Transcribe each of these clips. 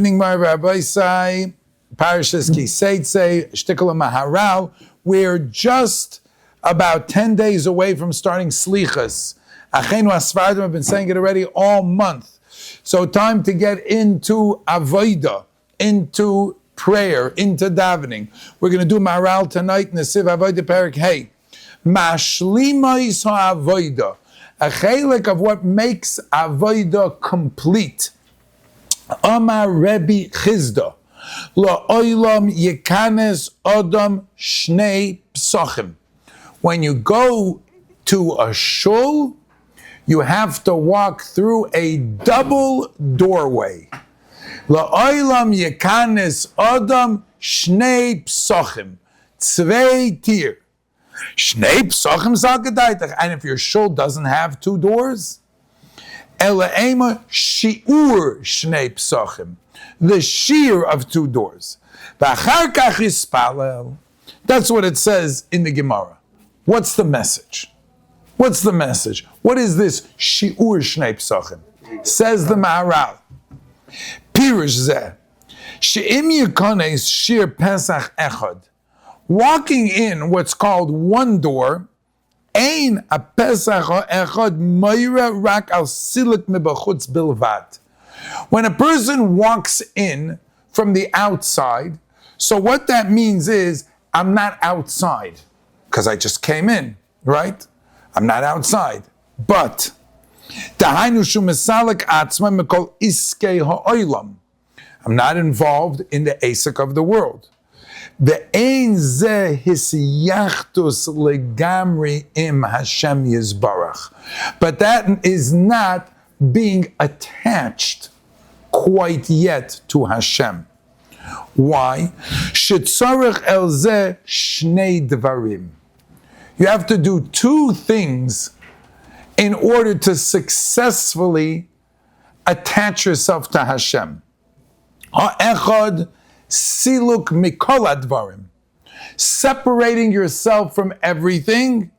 evening, my Rabbi say, Parshas Teitzei, Shtikla Maharal. We're just about 10 days away from starting Slichas. Achenu Asfardim have been saying it already all month. So time to get into Avodah, into prayer, into davening. We're going to do Maharal tonight in the Siv Avodah Perik Hey. Mashlimais ha'avodah. A chelik of what makes Avodah complete. Amar Rabbi Chizda. Lo oilam yekanes odam shnei psochim. When you go to a shul, you have to walk through a double doorway. Lo oilam yekanes odam shnei psochim. Tzvei tir. Shnei psochim zalgedaitach. And if your shul doesn't have two doors, Elaema shiur shnei psochim. The shiur of two doors. V'achar kach yispalel. That's what it says in the Gemara. What's the message? What's the message? What is this shiur shnei psochim? Says the Maharal. Pirush zeh. She'im yikones shir pesach echad. Walking in what's called one door, ein a pesach echad moira rak al silik mebachutz bilvat. When a person walks in from the outside, so what that means is, I'm not outside, because I just came in, right? I'm not outside. But, I'm not involved in the asik of the world. But that is not being attached quite yet to Hashem. Why? You have to do two things in order to successfully attach yourself to Hashem. Ha'echad siluk mikol advarim, separating yourself from everything.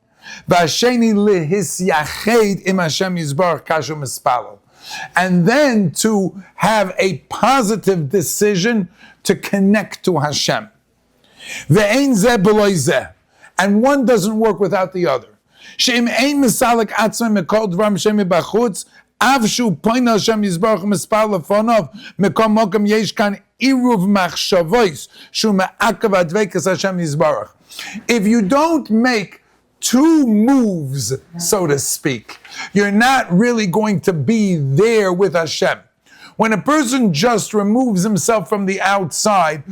V'asheni lehisyached im Hashem yizbarach kashu mispalel, and then to have a positive decision to connect to Hashem. Ve'ein zeh b'loi zeh, and one doesn't work without the other. She'im ein misalik atzmei mikol dvarim shemi bachutz, avshu poina Hashem yizbarach mispalel lefonov mekom mokem yesh kan iruv machshavois shu me'akav adveikas Hashem yizbarach. If you don't make two moves, so to speak, you're not really going to be there with Hashem. When a person just removes himself from the outside,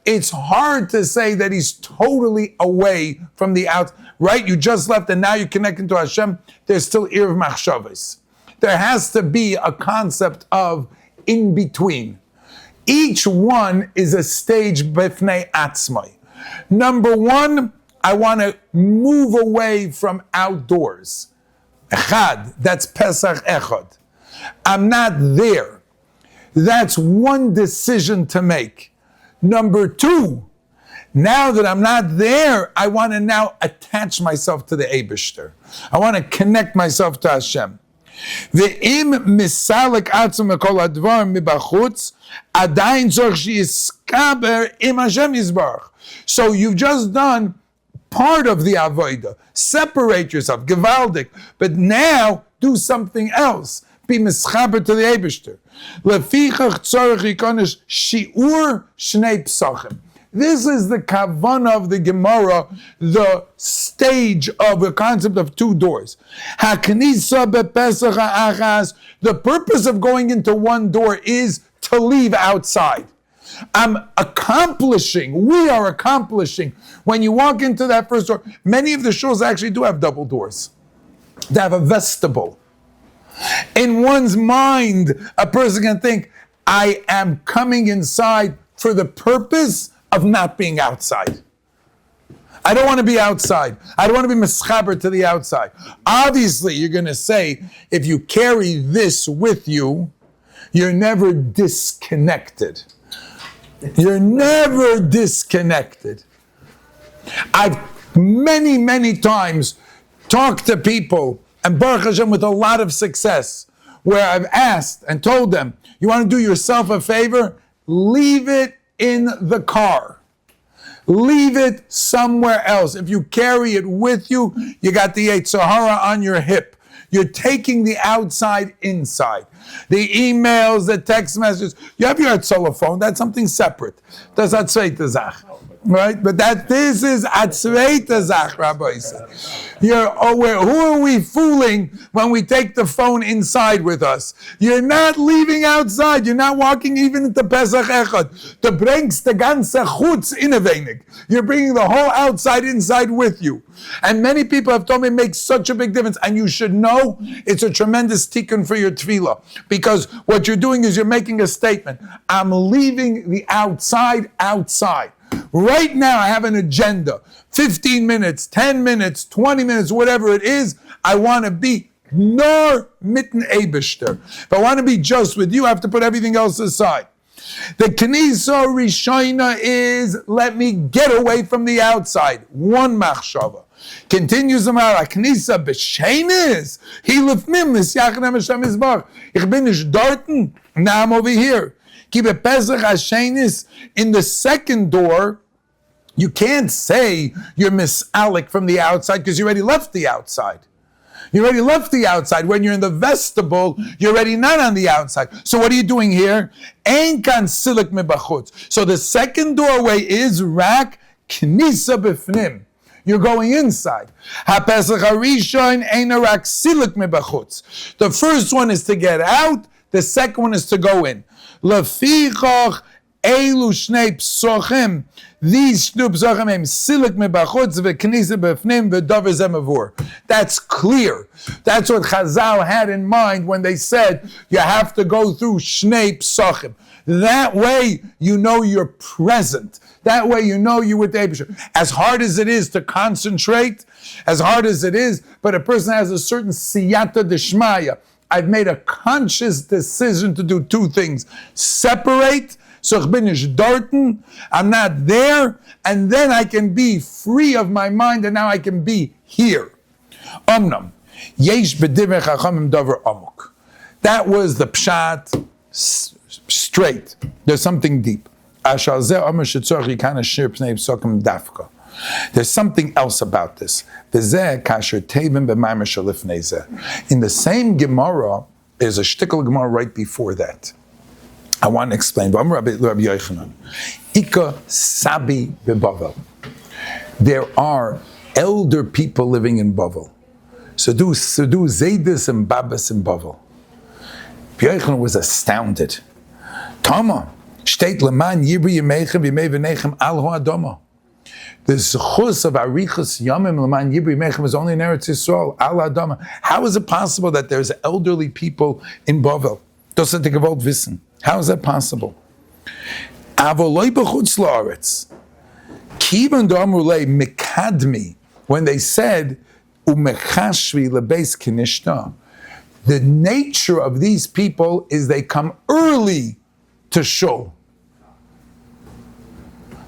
it's hard to say that he's totally away from the outside. Right? You just left and now you're connecting to Hashem. There's still iruv machshavois. There has to be a concept of in between. Each one is a stage b'fnei atzmai. Number one, I want to move away from outdoors. Echad, that's Pesach Echad. I'm not there. That's one decision to make. Number two, now that I'm not there, I want to now attach myself to the Eibishter. I want to connect myself to Hashem. Ve'im misalik atzum ekol advarim mibachutz, adayin tzorich sheyiskaber im Hashem yizbarach. So you've just done part of the avodah. Separate yourself, gewaldik. But now do something else. Be mischaber to the Eibishter. Lefichach tzorich yikonesh shiur shnei psochim. This is the kavanah of the Gemara, the stage of the concept of two doors. Haknisa bepesach ha'achas. The purpose of going into one door is to leave outside. I'm accomplishing, we are accomplishing. When you walk into that first door, many of the shuls actually do have double doors. They have a vestibule. In one's mind, a person can think, I am coming inside for the purpose of not being outside. I don't want to be outside. I don't want to be mischaber to the outside. Obviously, you're going to say, if you carry this with you, you're never disconnected. You're never disconnected. I've many times talked to people, and Baruch Hashem with a lot of success, where I've asked and told them, you want to do yourself a favor? leave it in the car. Leave it somewhere else. If you carry it with you, you got the Yetzer Hara on your hip. You're taking the outside inside. The emails, the text messages. You have your telephone. That's something separate. That's Atzveite Zach. Right? But this is Atzveite Zach, Rabbi said. Who are we fooling when we take the phone inside with us? You're not leaving outside. You're not walking even into Pesach Echad. Du bringst the ganze Chutz innewenig. You're bringing the whole outside inside with you. And many people have told me it makes such a big difference. And you should know it's a tremendous tikkun for your tefillah. Because what you're doing is you're making a statement. I'm leaving the outside outside. Right now I have an agenda. 15 minutes, 10 minutes, 20 minutes, whatever it is, I want to be nor mitten Eibishter. If I want to be just with you, I have to put everything else aside. The Knisa Rishona is, let me get away from the outside. One machshava. Continues the Maharal. Knisa b'Scheiner. He lefnim l'syachem Hashem Yisbarach. Ich bin nicht dorten. Now I'm over here. In the second door, you can't say you're misalik from the outside because you already left the outside. You already left the outside. When you're in the vestibule, you're already not on the outside. So what are you doing here? Ein kan silik mebachutz. So the second doorway is rak knisa b'fnim. You're going inside. HaPesach HaRishon ein rak silik mebachutz. The first one is to get out. The second one is to go in. Lefichach elu shnei psochim. These two psochim hem silik mebachutz v'knisa b'fnim v'davar zemavur. That's clear. That's what Chazal had in mind when they said you have to go through shnei psochim. That way you know you're present. That way you know you're with the Eibusher. As hard as it is to concentrate, as hard as it is, but a person has a certain siyata d'shmaya. I've made a conscious decision to do two things. Separate, so ich bin nicht dorten, I'm not there, and then I can be free of my mind, and now I can be here. Omnam, yesh b'divrei chachamim davar amuk. That was the pshat, straight. There's something deep. Ashal zeh amar shetzorach yikana shir pnei psokim dafka. There's something else about this. In the same Gemara, there's a shtickle Gemara right before that. I want to explain. There are elder people living in Bavel. So do Zaydis and Babas in Bavel. Yochanan was astounded. Tama, steht leman yibri yemechem v'yimei v'nechem al ha'adama. The zechus of arichas yamim leman yibri mechem is only in Eretz Yisrael al adama. How is it possible that there's elderly people in Bavel? Das hat gewollt wissen. How is that possible? Avoloi b'chutz la'aretz. Kivan d'amrulei mikadmi, when they said umechashvi lebeis kinishta, the nature of these people is they come early to shul.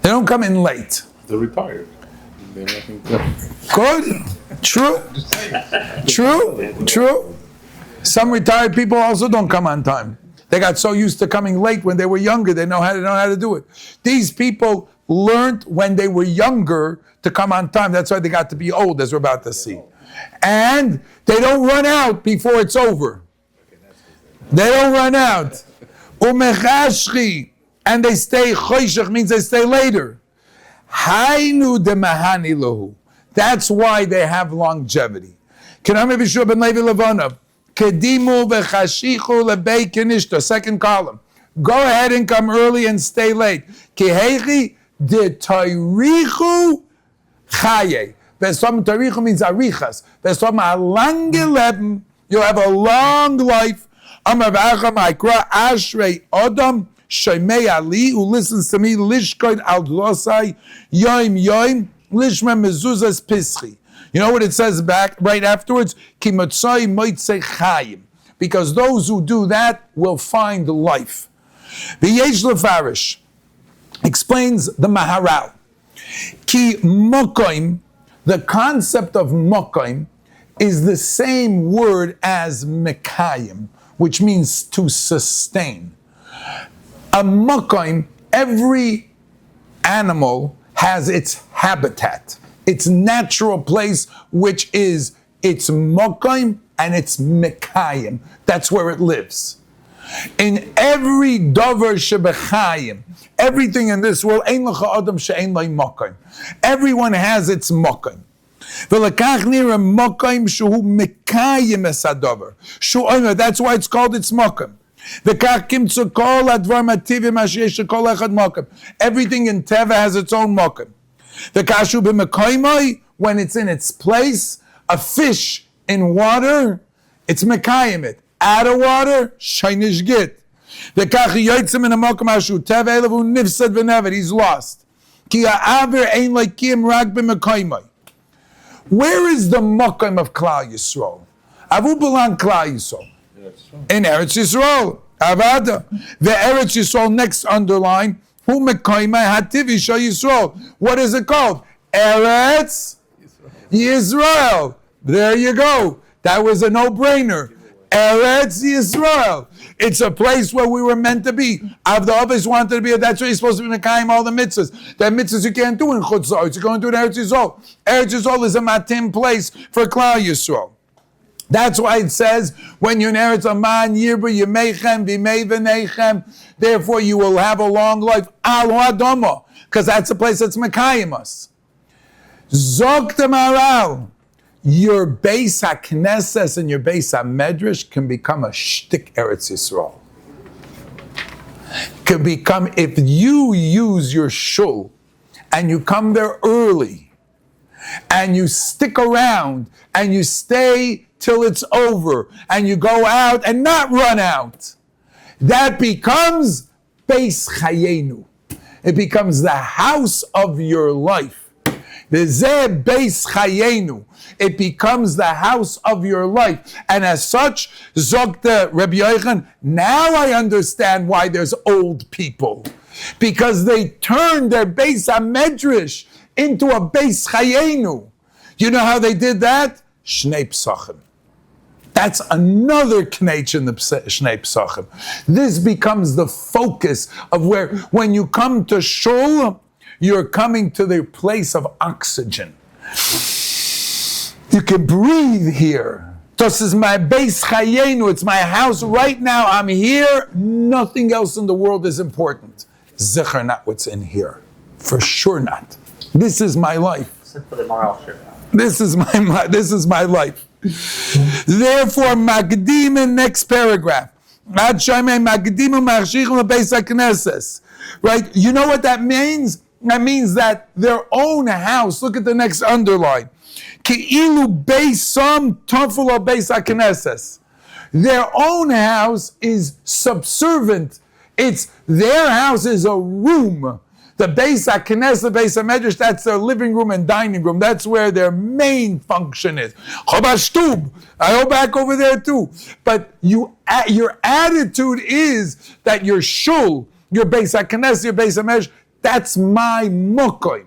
They don't come in late. They're retired. They're nothing Good. True. Some retired people also don't come on time. They got so used to coming late when they were younger, they know how to do it. These people learned when they were younger to come on time. That's why they got to be old, as we're about to see. And they don't run out before it's over. They don't run out. Umechashchi. And they stay, choshech means they stay later. Hainu de mahani lahu. That's why they have longevity. Kename b'shua ben Levi Levanav. Kedimu v'chashichu lebei kinishta. Second column. Go ahead and come early and stay late. Kihechi de toirichu chaye. Vesom toirichu means arichas. Vesom alange leben. You'll have a long life. Amar v'acham aikra ashrei odam. Shemei Ali, who listens to me, Lishkoid al Dlosai, Yoim Yoim, Lishma Mezuzas Pischi. You know what it says back right afterwards? Ki Motzai Moitze Chayim. Because those who do that will find life. V'yesh Lefarish explains the Maharal. Ki Mokoim, the concept of Mokoim, is the same word as Mekayim, which means to sustain. A makom, every animal has its habitat, its natural place, which is its makom and its mekayim. That's where it lives. In every davar shebechayim, everything in this world, ein lecha adam she'ein lei makom. Everyone has its makom. V'lekach nira makom shehu mekayim es hadavar. Shu omer, that's why it's called its makom. V'kach kimtzu kol advar mativim asher yesh kol echad makom. Everything in Teva has its own makom. V'kashu b'mekoymoi, when it's in its place, a fish in water, it's mekayim it. Out of water, Scheiner git. The kachi yotzim in a makom ashu teva elavu nifsad v'nevet. He's lost. Ki ha'aver ein leikim rag b'mekoymai. Where is the makom of Klal Yisrael? Avu belang Klal Yisrael. In Eretz Yisrael. Avada. The Eretz Yisrael next underline. Hu mekoymai hativi shal Yisrael. What is it called? Eretz Yisrael. There you go. That was a no-brainer. Eretz Yisrael. It's a place where we were meant to be. Avda always wanted to be. That's where you're supposed to be mekayim all the mitzvahs. That mitzvahs you can't do in Chutz La'aretz. You're going to do in Eretz Yisrael. Eretz Yisrael is a matim place for Klal Yisrael. That's why it says, when you're in Eretz Aman, Yirba, Yemeichem, V'mei V'neichem, therefore you will have a long life. Al Adama. Because that's a place that's mekayim us. Zok Maharal. Your Bais HaKnesses and your Bais HaMedrash can become a shtick Eretz Yisrael. Can become, if you use your Shul and you come there early and you stick around and you stay till it's over and you go out and not run out, that becomes Beis Chayenu. It becomes the house of your life. V'zeh Beis Chayenu. It becomes the house of your life. And as such, Zogta Rabbi Yochanan, now I understand why there's old people. Because they turned their Beis HaMedrash into a Beis Chayenu. You know how they did that? Shnei Psachim. That's another knetch in the Shnei Psachim. This becomes the focus of where, when you come to Shul, you're coming to the place of oxygen. You can breathe here. This is my Beis Chayenu. It's my house right now. I'm here. Nothing else in the world is important. Zichar, not what's in here. For sure not. This is my life. Except for the Maharal Shiur. This is my life. Therefore, Magdim, next paragraph. Right? You know what that means? That means that their own house, look at the next underline. Ke'ilu beisam tafula beis HaKnesses. Their own house is subservient. It's their house is a room. The Beis HaKnesses, the Beis HaMedrash, that's their living room and dining room. That's where their main function is. Chobashtub, I go back over there too. But your attitude is that your Shul, your Beis HaKnesses, your Beis HaMedrash, that's my mokoim.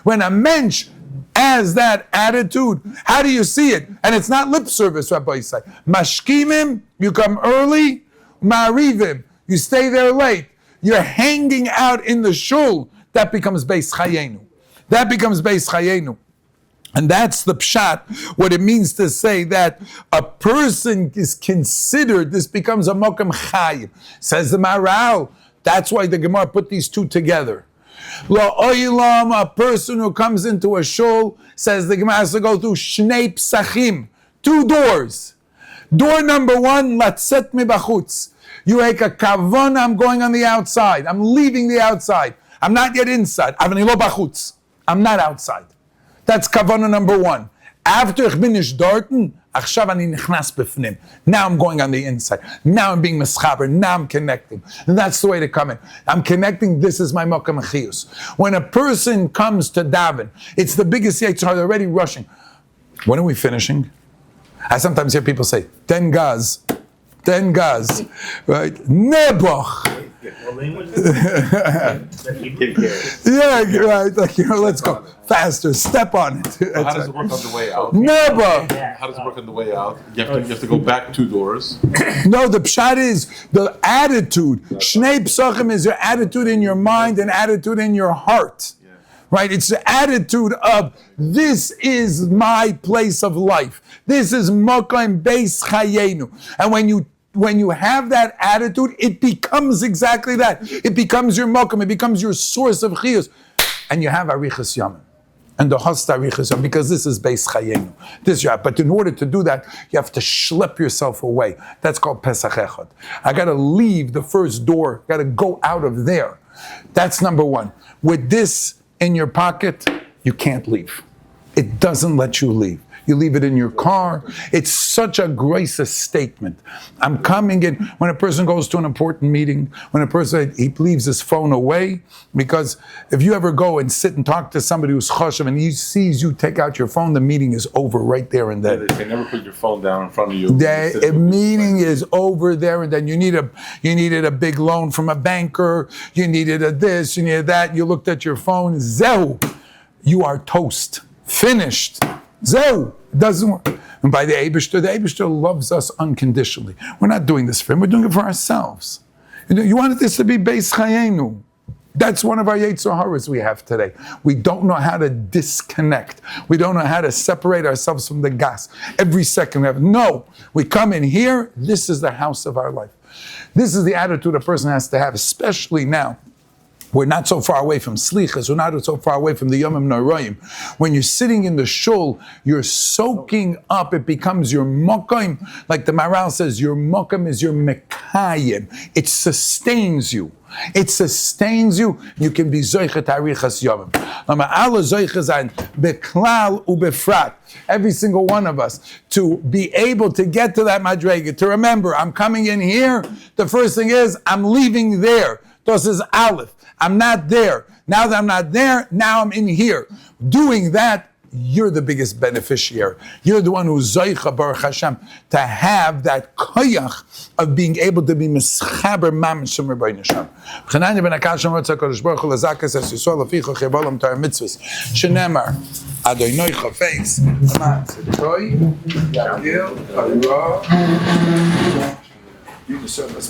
When a mensch has that attitude, how do you see it? And it's not lip service, Rabbi say. Mashkimim, you come early. Ma'arivim, you stay there late. You're hanging out in the shul. That becomes Beis Chayenu. That becomes Beis Chayenu. And that's the pshat, what it means to say that a person is considered, this becomes a mokum chayim. Says the Maharal. That's why the Gemara put these two together. La'olam, a person who comes into a shul, says the Gemara has to go through shnei psachim, 2 doors. Door number 1, latzet mibachutz. You make a kavana, I'm going on the outside. I'm leaving the outside. I'm not yet inside. I'm not outside. That's kavana number 1. After ich bin nicht dorten, achshav ani nichnas befnim. Now I'm going on the inside. Now I'm being meschaber. Now I'm connecting. And that's the way to come in. I'm connecting. This is my mokam chiyus. When a person comes to daven, it's the biggest yitzhar. They're already rushing. When are we finishing? I sometimes hear people say, 10 gaz. 10 gaz, right? Nebuch. Yeah, right. Like, let's go faster. Step on it. How does it work on the way out? Nebuch. How does it work on the way out? You have to go back 2 doors. No, the pshat is the attitude. Shnei psachim is your attitude in your mind and attitude in your heart. Right? It's the attitude of, this is my place of life. This is Mokim Bais Chayenu. And when you have that attitude, it becomes exactly that. It becomes your Mokim. It becomes your source of chiyus. And you have Arichas Yamim. And the host Arichas Yamim, because this is Bais Chayenu. But in order to do that, you have to schlep yourself away. That's called Pesach Echad. I got to leave the first door. Got to go out of there. That's number one. With this in your pocket, you can't leave. It doesn't let you leave. You leave it in your car. It's such a gracious statement. I'm coming in. When a person goes to an important meeting, when a person, he leaves his phone away, because if you ever go and sit and talk to somebody who's chashav and he sees you take out your phone, the meeting is over right there and then. They never put your phone down in front of you. The meeting is over there and then. You needed a big loan from a banker. You needed a this. You needed that. You looked at your phone. Zeu, you are toast. Finished. Zeu, it doesn't work. And by the Eibishter loves us unconditionally. We're not doing this for him. We're doing it for ourselves. You wanted this to be Beis Chayenu. That's one of our Yetzer Haras we have today. We don't know how to disconnect. We don't know how to separate ourselves from the gas. Every second we have, no, we come in here, this is the house of our life. This is the attitude a person has to have, especially now. We're not so far away from Slichas. We're not so far away from the Yomim Noroim. When you're sitting in the Shul, you're soaking up. It becomes your Mokim. Like the Maharal says, your Mokim is your Mekayim. It sustains you. It sustains you. You can be Zoichet Arichas Yomim. Allah Zoichazan Beklal Ubefrat. Every single one of us to be able to get to that Madrega. To remember, I'm coming in here. The first thing is, I'm leaving there. This is Aleph. I'm not there. Now that I'm not there, now I'm in here. Doing that, you're the biggest beneficiary. You're the one who's Zoicha Baruch Hashem to have that koyach of being able to be mischaber mamish from Rabbi Hashem. B'chananya ben Akash Amotza Kodesh Baruch Hu lezakas es Yisrael leficha chevolam tar mitzvos. Shenemar Adonai chafetz amat tzedkoi yagil hara. You deserve us.